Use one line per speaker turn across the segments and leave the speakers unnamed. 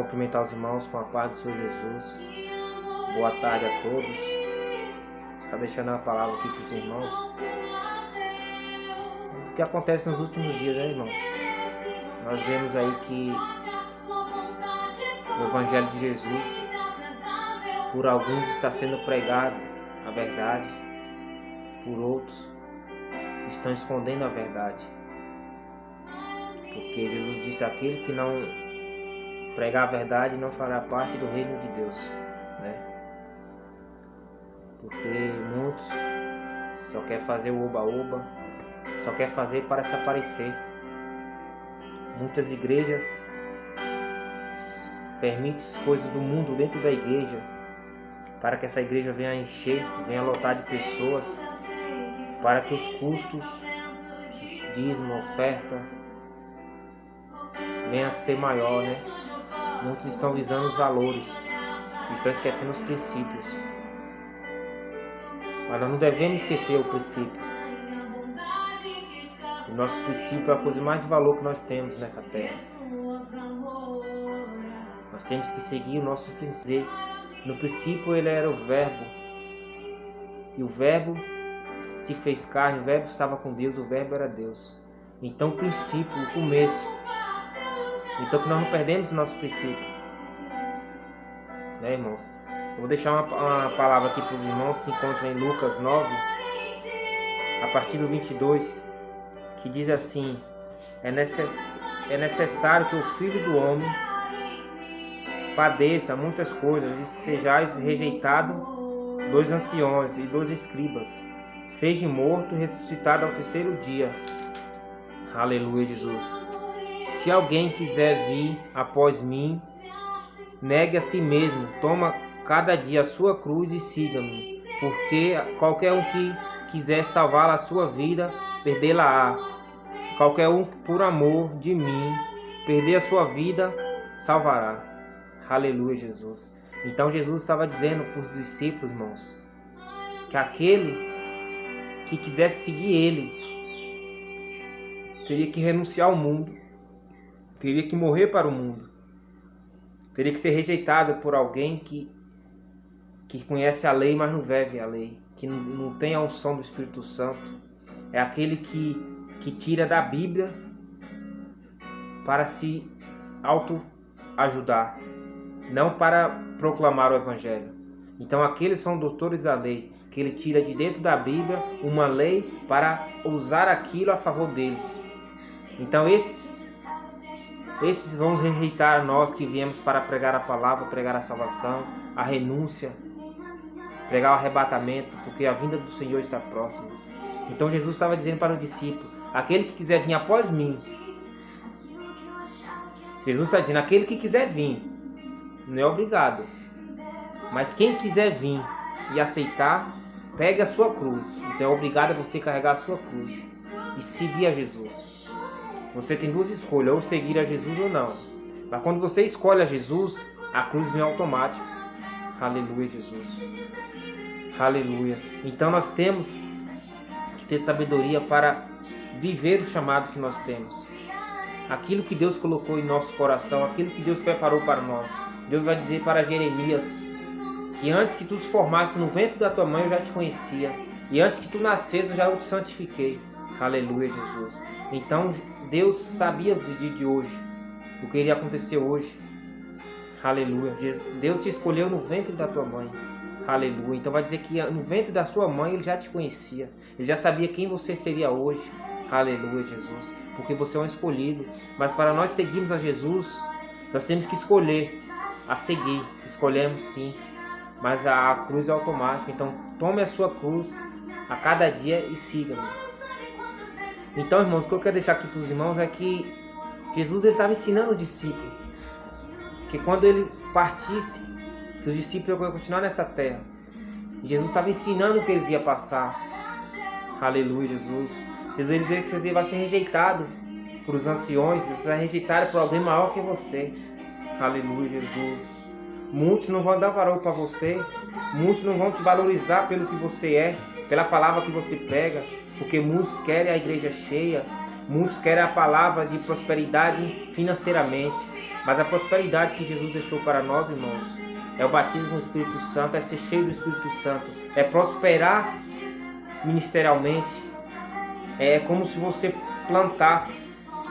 cumprimentar os irmãos com a paz do Senhor Jesus. Boa tarde a todos. Está deixando a palavra aqui para os irmãos. O que acontece nos últimos dias, né, irmãos? Nós vemos aí que o Evangelho de Jesus, por alguns, está sendo pregado a verdade, por outros estão escondendo a verdade. Porque Jesus disse: aquele que não pregar a verdade não fará parte do reino de Deus, né? Porque muitos só quer fazer o oba-oba, só quer fazer para se aparecer. Muitas igrejas permitem coisas do mundo dentro da igreja, para que essa igreja venha encher, venha lotar de pessoas, para que os custos, dízimo, oferta, venha a ser maior, né? Muitos estão visando os valores, estão esquecendo os princípios. Mas nós não devemos esquecer o princípio. O nosso princípio é a coisa mais de valor que nós temos nessa terra. Nós temos que seguir o nosso princípio. No princípio ele era o Verbo. E o Verbo se fez carne, o Verbo estava com Deus, o Verbo era Deus. Então o princípio, o começo. Então que nós não perdemos o nosso princípio. Né, irmãos? Eu vou deixar uma palavra aqui para os irmãos, se encontra em Lucas 9, a partir do 22, que diz assim: é necessário que o Filho do Homem padeça muitas coisas e sejais rejeitado dos anciões e dos escribas, seja morto e ressuscitado ao terceiro dia. Aleluia, Jesus. Se alguém quiser vir após mim, negue a si mesmo, toma cada dia a sua cruz e siga-me, porque qualquer um que quiser salvar a sua vida, perdê-la-á. Qualquer um que por amor de mim perder a sua vida, salvará. Aleluia, Jesus. Então Jesus estava dizendo para os discípulos, irmãos, que aquele que quisesse seguir ele teria que renunciar ao mundo, teria que morrer para o mundo, teria que ser rejeitado por alguém que conhece a lei, mas não vive a lei, que não tem a unção do Espírito Santo. É aquele que tira da Bíblia para se auto-ajudar, não para proclamar o Evangelho. Então aqueles são doutores da lei, que ele tira de dentro da Bíblia uma lei para usar aquilo a favor deles. Então esses vamos rejeitar nós que viemos para pregar a palavra, pregar a salvação, a renúncia, pregar o arrebatamento, porque a vinda do Senhor está próxima. Então Jesus estava dizendo para o discípulo: aquele que quiser vir após mim. Jesus está dizendo: aquele que quiser vir, não é obrigado. Mas quem quiser vir e aceitar, pegue a sua cruz. Então é obrigado a você carregar a sua cruz e seguir a Jesus. Você tem duas escolhas, ou seguir a Jesus ou não. Mas quando você escolhe a Jesus, a cruz vem automático. Aleluia, Jesus. Aleluia. Então nós temos que ter sabedoria para viver o chamado que nós temos. Aquilo que Deus colocou em nosso coração, aquilo que Deus preparou para nós. Deus vai dizer para Jeremias que antes que tu te formasse no ventre da tua mãe eu já te conhecia. E antes que tu nascesse eu já te santifiquei. Aleluia, Jesus. Então Deus sabia do dia de hoje, o que iria acontecer hoje. Aleluia. Deus te escolheu no ventre da tua mãe. Aleluia. Então vai dizer que no ventre da sua mãe ele já te conhecia. Ele já sabia quem você seria hoje. Aleluia, Jesus. Porque você é um escolhido. Mas para nós seguirmos a Jesus, nós temos que escolher a seguir. Escolhemos sim. Mas a cruz é automática. Então tome a sua cruz a cada dia e siga-me. Então, irmãos, o que eu quero deixar aqui para os irmãos é que Jesus estava ensinando os discípulos que quando ele partisse, que os discípulos iam continuar nessa terra. Jesus estava ensinando o que eles iam passar. Aleluia, Jesus. Jesus dizia que vocês iam ser rejeitados por os anciões, vocês vão ser rejeitados por alguém maior que você. Aleluia, Jesus. Muitos não vão dar valor para você, muitos não vão te valorizar pelo que você é, pela palavra que você prega, porque muitos querem a igreja cheia, muitos querem a palavra de prosperidade financeiramente, Mas a prosperidade que Jesus deixou para nós, irmãos, é o batismo no Espírito Santo, é ser cheio do Espírito Santo, é prosperar ministerialmente, é como se você plantasse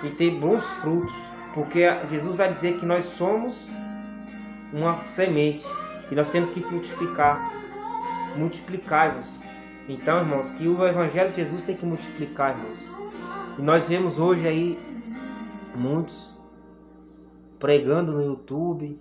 e ter bons frutos, porque Jesus vai dizer que nós somos uma semente e nós temos que frutificar, multiplicar-vos. Então, irmãos, que o Evangelho de Jesus tem que multiplicar, irmãos. E nós vemos hoje aí muitos pregando no YouTube,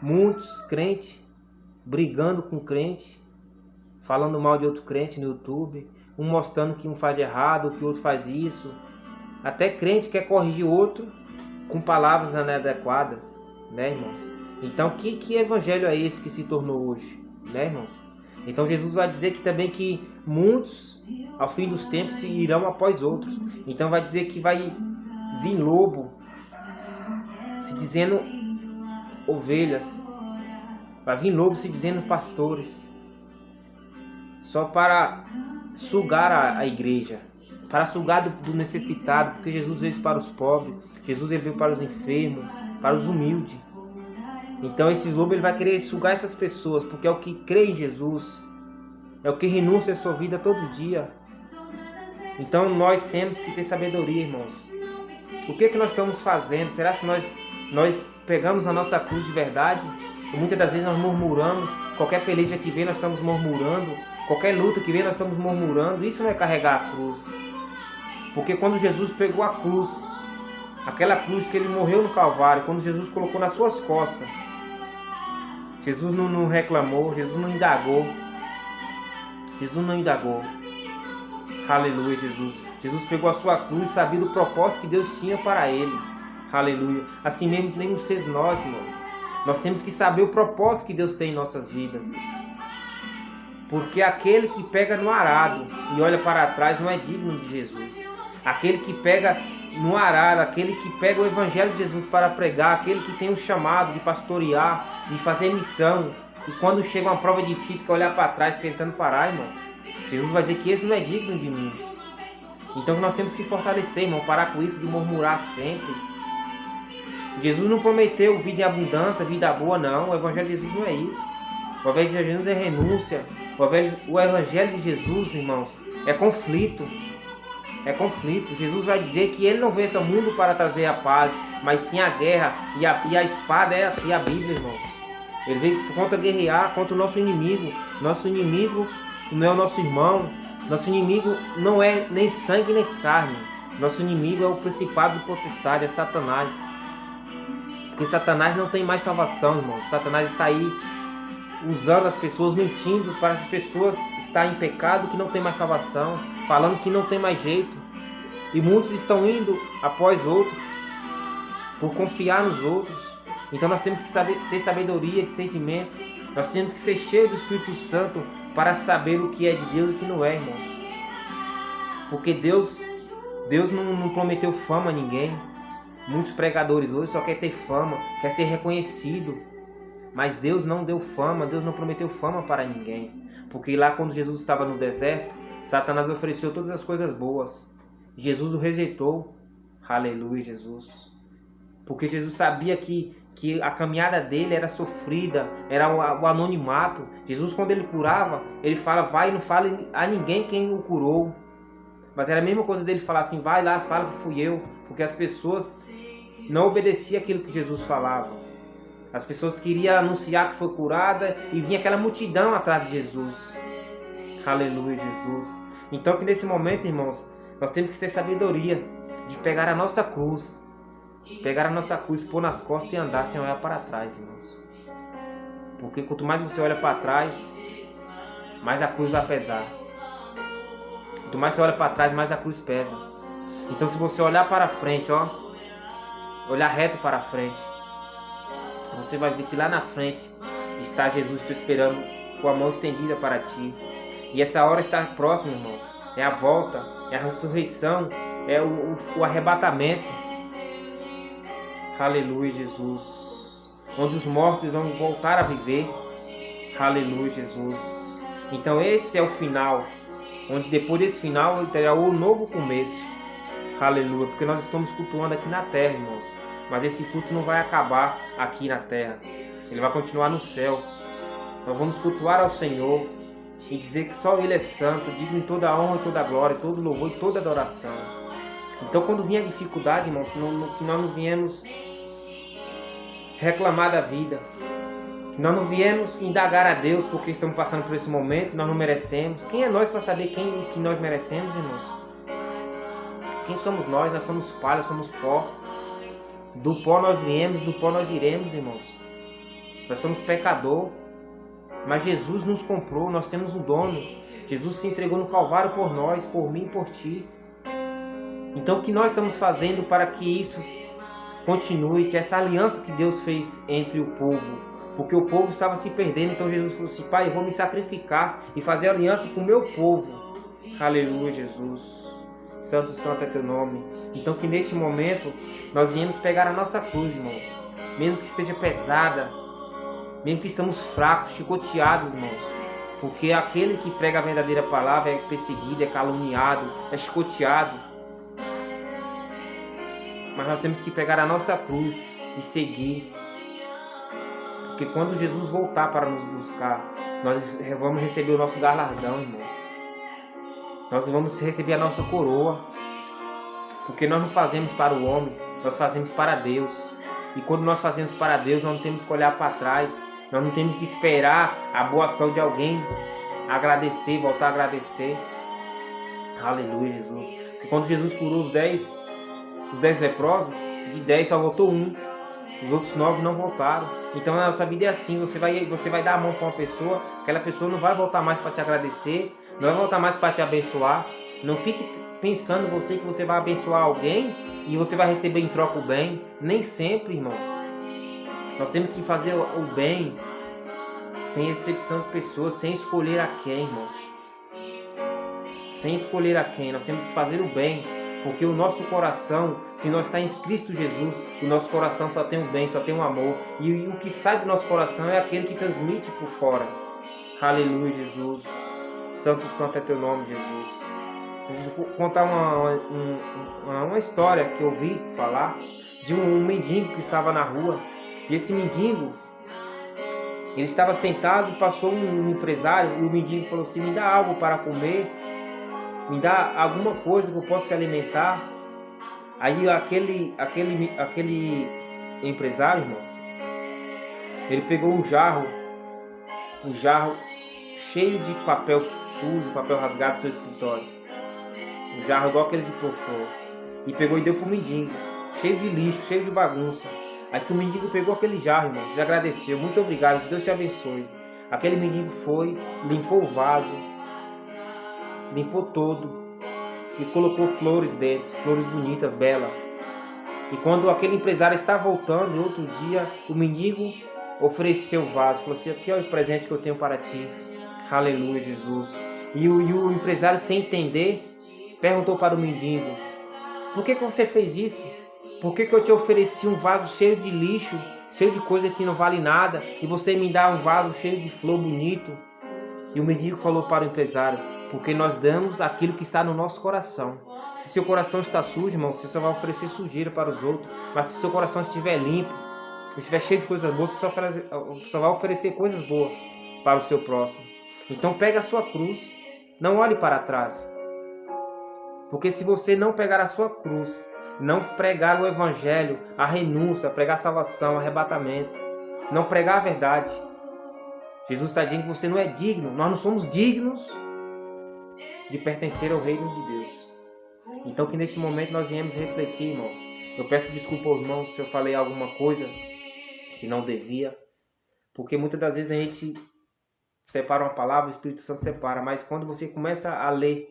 muitos crentes brigando com crente, falando mal de outro crente no YouTube, um mostrando que um faz de errado, que o outro faz isso. Até crente quer corrigir o outro com palavras inadequadas, né, irmãos? Então, que evangelho é esse que se tornou hoje, né, irmãos? Então, Jesus vai dizer que também que muitos, ao fim dos tempos, se irão após outros. Então, vai dizer que vai vir lobo, se dizendo ovelhas. Vai vir lobo se dizendo pastores. Só para sugar a igreja, para sugar do necessitado, porque Jesus veio para os pobres, Jesus veio para os enfermos, para os humildes. Então esse lobo ele vai querer sugar essas pessoas, porque é o que crê em Jesus, é o que renuncia a sua vida todo dia. Então nós temos que ter sabedoria, irmãos. O que nós estamos fazendo? Será que nós pegamos a nossa cruz de verdade? Ou muitas das vezes nós murmuramos, qualquer peleja que vem nós estamos murmurando, qualquer luta que vem nós estamos murmurando. Isso não é carregar a cruz. Porque quando Jesus pegou a cruz, aquela cruz que ele morreu no Calvário, quando Jesus colocou nas suas costas, Jesus não reclamou, Jesus não indagou. Jesus não indagou. Aleluia, Jesus. Jesus pegou a sua cruz e sabia do propósito que Deus tinha para ele. Aleluia. Assim mesmo nem vocês nós, irmão. Nós temos que saber o propósito que Deus tem em nossas vidas. Porque aquele que pega no arado e olha para trás não é digno de Jesus. Aquele que pega no arado, aquele que pega o Evangelho de Jesus para pregar, aquele que tem um chamado de pastorear, de fazer missão, e quando chega uma prova difícil, quer olhar para trás tentando parar, irmãos, Jesus vai dizer que esse não é digno de mim. Então nós temos que se fortalecer, irmão, parar com isso de murmurar sempre. Jesus não prometeu vida em abundância, vida boa, não. O Evangelho de Jesus não é isso. O Evangelho de Jesus é renúncia. O Evangelho de Jesus, irmãos, é conflito. É conflito. Jesus vai dizer que ele não veio esse mundo para trazer a paz, mas sim a guerra. E a espada é a Bíblia, irmãos. Ele veio contra guerrear contra o nosso inimigo. Nosso inimigo não é o nosso irmão. Nosso inimigo não é nem sangue nem carne. Nosso inimigo é o principado e potestade, é Satanás. Porque Satanás não tem mais salvação, irmãos. Satanás está aí usando as pessoas, mentindo para as pessoas estarem em pecado, que não tem mais salvação, falando que não tem mais jeito. E muitos estão indo após outros, por confiar nos outros. Então nós temos que ter sabedoria, discernimento. Nós temos que ser cheios do Espírito Santo para saber o que é de Deus e o que não é, irmãos. Porque Deus não prometeu fama a ninguém. Muitos pregadores hoje só querem ter fama, quer ser reconhecido. Mas Deus não deu fama, Deus não prometeu fama para ninguém. Porque lá quando Jesus estava no deserto, Satanás ofereceu todas as coisas boas. Jesus o rejeitou. Aleluia, Jesus. Porque Jesus sabia que a caminhada dele era sofrida, era o anonimato. Jesus, quando ele curava, ele fala, vai e não fale a ninguém quem o curou. Mas era a mesma coisa dele falar assim, vai lá, fala que fui eu. Porque as pessoas não obedeciam aquilo que Jesus falava. As pessoas queriam anunciar que foi curada e vinha aquela multidão atrás de Jesus. Aleluia, Jesus. Então que nesse momento, irmãos, nós temos que ter sabedoria de pegar a nossa cruz. Pegar a nossa cruz, pôr nas costas e andar sem olhar para trás, irmãos. Porque quanto mais você olha para trás, mais a cruz vai pesar. Quanto mais você olha para trás, mais a cruz pesa. Então se você olhar para frente, olhar reto para frente, você vai ver que lá na frente está Jesus te esperando com a mão estendida para ti. E essa hora está próxima, irmãos. É a volta, é a ressurreição, é o arrebatamento. Aleluia, Jesus. Onde os mortos vão voltar a viver. Aleluia, Jesus. Então esse é o final. Onde depois desse final terá o novo começo. Aleluia. Porque nós estamos cultuando aqui na terra, irmãos. mas esse culto não vai acabar aqui na terra. Ele vai continuar no céu. Nós vamos cultuar ao Senhor e dizer que só Ele é santo, digno de toda a honra e toda a glória, todo louvor e toda adoração. Então, quando vier a dificuldade, irmãos, que nós não viemos reclamar da vida, que nós não viemos indagar a Deus porque estamos passando por esse momento, nós não merecemos. Quem é nós para saber quem que nós merecemos, irmãos? Quem somos nós? Nós somos palha, somos pó. Do pó nós viemos, do pó nós iremos, irmãos. Nós somos pecador, mas Jesus nos comprou, nós temos um dono. Jesus se entregou no Calvário por nós, por mim e por ti. Então o que nós estamos fazendo para que isso continue, que essa aliança que Deus fez entre o povo, porque o povo estava se perdendo, então Jesus falou assim: Pai, eu vou me sacrificar e fazer aliança com o meu povo. Aleluia, Jesus. Santo, santo é teu nome. Então que neste momento nós viemos pegar a nossa cruz, irmãos, mesmo que esteja pesada, mesmo que estamos fracos, chicoteados, irmãos, porque aquele que prega a verdadeira palavra é perseguido, é caluniado, é chicoteado. Mas nós temos que pegar a nossa cruz e seguir, porque quando Jesus voltar para nos buscar, nós vamos receber o nosso galardão, irmãos. Nós vamos receber a nossa coroa, porque nós não fazemos para o homem, nós fazemos para Deus. E quando nós fazemos para Deus, nós não temos que olhar para trás, nós não temos que esperar a boa ação de alguém, agradecer, voltar a agradecer. Aleluia, Jesus. Porque quando Jesus curou os 10 leprosos, de 10 só voltou um, os outros 9 não voltaram. Então a nossa vida é assim, você vai dar a mão para uma pessoa, aquela pessoa não vai voltar mais para te agradecer, não vai voltar mais para te abençoar. Não fique pensando você que você vai abençoar alguém e você vai receber em troca o bem. Nem sempre, irmãos. Nós temos que fazer o bem sem exceção de pessoas, sem escolher a quem, irmãos. Sem escolher a quem. Nós temos que fazer o bem, porque o nosso coração, se nós está em Cristo Jesus, o nosso coração só tem o bem, só tem o amor. E o que sai do nosso coração é aquele que transmite por fora. Aleluia, Jesus. Santo, santo é teu nome, Jesus. Eu vou contar uma história que eu ouvi falar de um mendigo que estava na rua. E esse mendigo, ele estava sentado, passou um empresário e o mendigo falou assim: me dá algo para comer, me dá alguma coisa que eu possa se alimentar. Aí aquele empresário, irmãos, ele pegou um jarro cheio de papel sujo, papel rasgado do seu escritório, um jarro igual aquele de professor, e pegou e deu para o mendigo, cheio de lixo, cheio de bagunça. Aí que o mendigo pegou aquele jarro, irmãos, ele agradeceu: muito obrigado, que Deus te abençoe. Aquele mendigo foi, limpou o vaso, limpou todo e colocou flores dentro, flores bonitas, belas. E quando aquele empresário está voltando, no outro dia, o mendigo ofereceu o vaso, falou assim: aqui é o presente que eu tenho para ti. Aleluia, Jesus. E o empresário, sem entender, perguntou para o mendigo: por que você fez isso? Por que eu te ofereci um vaso cheio de lixo, cheio de coisa que não vale nada, e você me dá um vaso cheio de flor bonito? E o mendigo falou para o empresário: porque nós damos aquilo que está no nosso coração. Se seu coração está sujo, irmão, você só vai oferecer sujeira para os outros. Mas se seu coração estiver limpo, estiver cheio de coisas boas, você só vai oferecer coisas boas para o seu próximo. Então pega a sua cruz, não olhe para trás. Porque se você não pegar a sua cruz, não pregar o evangelho, a renúncia, pregar a salvação, o arrebatamento, não pregar a verdade, Jesus está dizendo que você não é digno, nós não somos dignos de pertencer ao reino de Deus. Então que neste momento nós viemos refletir, irmãos. Eu peço desculpa aos irmãos se eu falei alguma coisa que não devia, porque muitas das vezes a gente separa uma palavra, o Espírito Santo separa, mas quando você começa a ler,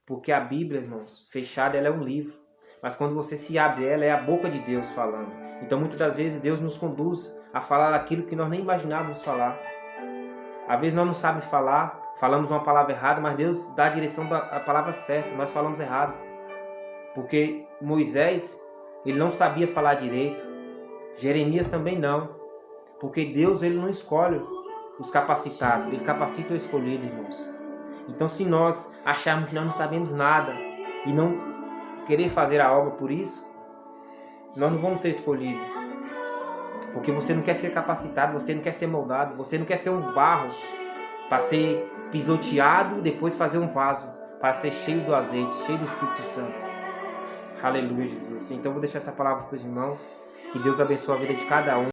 porque a Bíblia, irmãos, fechada, ela é um livro, mas quando você se abre ela, é a boca de Deus falando. Então muitas das vezes Deus nos conduz a falar aquilo que nós nem imaginávamos falar. Às vezes nós não sabemos falar, falamos uma palavra errada, mas Deus dá a direção da palavra certa, nós falamos errado. Porque Moisés, ele não sabia falar direito, Jeremias também não, porque Deus, ele não escolhe os capacitados, ele capacita o escolhido, irmãos. Então se nós acharmos que nós não sabemos nada e não querer fazer a obra por isso, Nós não vamos ser escolhidos. Porque você não quer ser capacitado, você não quer ser moldado, você não quer ser um barro para ser pisoteado, depois fazer um vaso para ser cheio do azeite, cheio do Espírito Santo. Aleluia, Jesus. Então eu vou deixar essa palavra para os irmãos. Que Deus abençoe a vida de cada um.